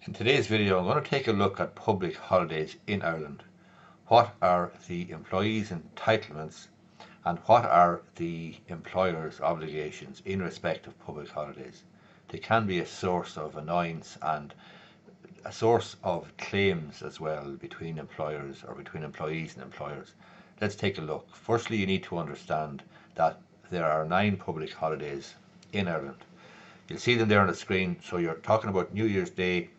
In today's video, I'm going to take a look at public holidays in Ireland. What are the employees' entitlements and what are the employer's obligations in respect of public holidays? They can be a source of annoyance and a source of claims as well between employers or between employees and employers. Let's take a look. Firstly, you need to understand that there are 9 public holidays in Ireland. You'll see them there on the screen. So you're talking about New Year's Day,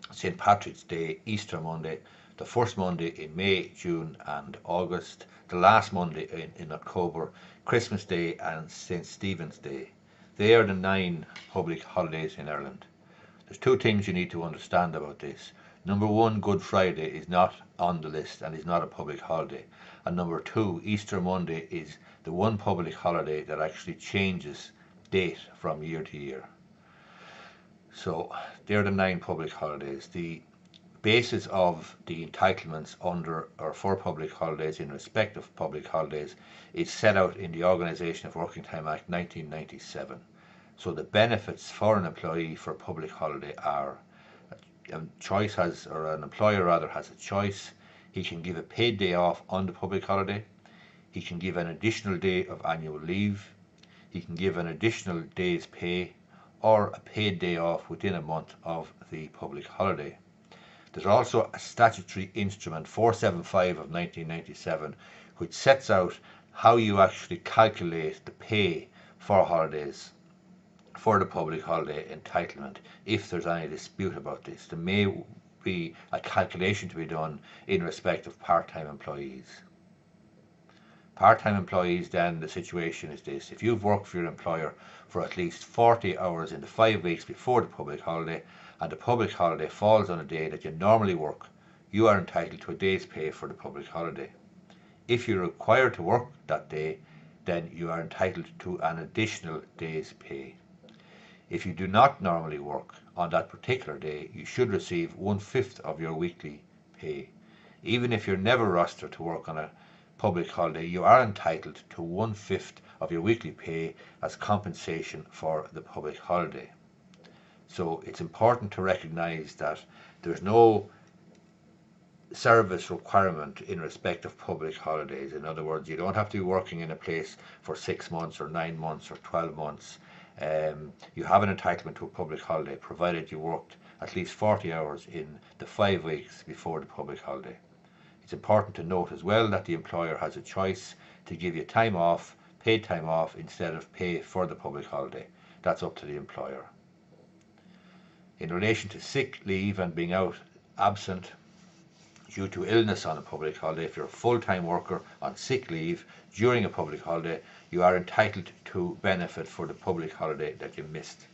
St. Patrick's Day, Easter Monday, the first Monday in May, June and August, the last Monday in October, Christmas Day and St. Stephen's Day. They are the 9 public holidays in Ireland. There's 2 things you need to understand about this. Number 1, Good Friday is not on the list and is not a public holiday. And number 2, Easter Monday is the one public holiday that actually changes date from year to year. So they're the 9 public holidays. The basis of the entitlements under or for public holidays in respect of public holidays is set out in the Organisation of Working Time Act 1997. So the benefits for an employee for a public holiday are an employer rather has a choice. He can give a paid day off on the public holiday. He can give an additional day of annual leave. He can give an additional day's pay or a paid day off within a month of the public holiday. There's also a statutory instrument 475 of 1997 which sets out how you actually calculate the pay for holidays for the public holiday entitlement. If there's any dispute about this, there may be a calculation to be done in respect of part-time employees. Part-time employees, then the situation is this: if you've worked for your employer for at least 40 hours in the 5 weeks before the public holiday and the public holiday falls on a day that you normally work, you are entitled to a day's pay for the public holiday. If you're required to work that day, then you are entitled to an additional day's pay. If you do not normally work on that particular day, you should receive 1/5 of your weekly pay. Even if you're never rostered to work on a public holiday, you are entitled to 1/5 of your weekly pay as compensation for the public holiday. So it's important to recognise that there's no service requirement in respect of public holidays. In other words, you don't have to be working in a place for 6 months or 9 months or 12 months. You have an entitlement to a public holiday provided you worked at least 40 hours in the 5 weeks before the public holiday. It's important to note as well that the employer has a choice to give you time off, paid time off, instead of pay for the public holiday. That's up to the employer. In relation to sick leave and being absent due to illness on a public holiday, if you're a full-time worker on sick leave during a public holiday, you are entitled to benefit for the public holiday that you missed.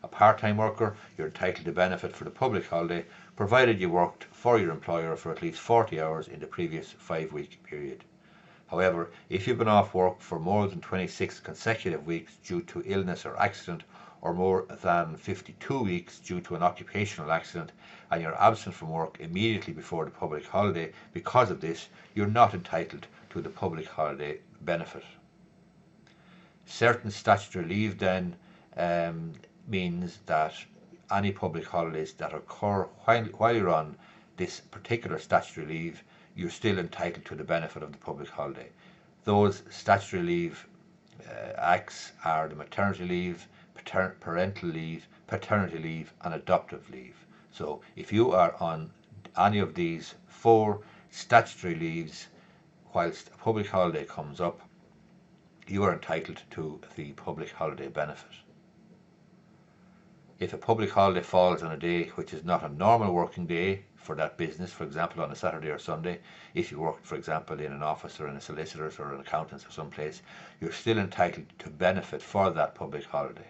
A part-time worker, you're entitled to benefit for the public holiday provided you worked for your employer for at least 40 hours in the previous 5-week period. However, if you've been off work for more than 26 consecutive weeks due to illness or accident, or more than 52 weeks due to an occupational accident, and you're absent from work immediately before the public holiday because of this, you're not entitled to the public holiday benefit. Certain statutory leave then means that any public holidays that occur while you're on this particular statutory leave, you're still entitled to the benefit of the public holiday. Those statutory leave acts are the maternity leave, parental leave, paternity leave and adoptive leave. So if you are on any of these 4 statutory leaves whilst a public holiday comes up, you are entitled to the public holiday benefit. If a public holiday falls on a day which is not a normal working day for that business, for example on a Saturday or Sunday, if you worked for example in an office or in a solicitor's or an accountant's or someplace, you're still entitled to benefit for that public holiday.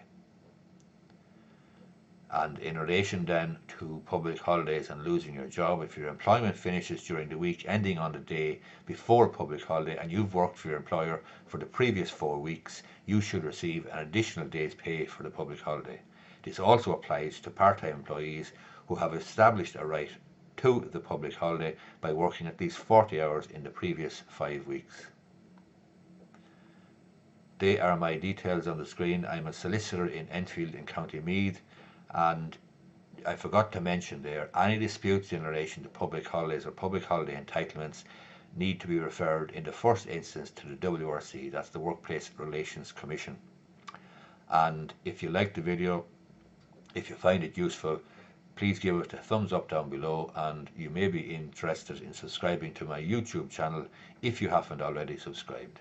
And in relation then to public holidays and losing your job, if your employment finishes during the week ending on the day before public holiday and you've worked for your employer for the previous 4 weeks, you should receive an additional day's pay for the public holiday. This also applies to part-time employees who have established a right to the public holiday by working at least 40 hours in the previous 5 weeks. They are my details on the screen. I'm a solicitor in Enfield in County Meath, and I forgot to mention there, any disputes in relation to public holidays or public holiday entitlements need to be referred in the first instance to the WRC, that's the Workplace Relations Commission. And if you like the video, if you find it useful, please give it a thumbs up down below, and you may be interested in subscribing to my YouTube channel if you haven't already subscribed.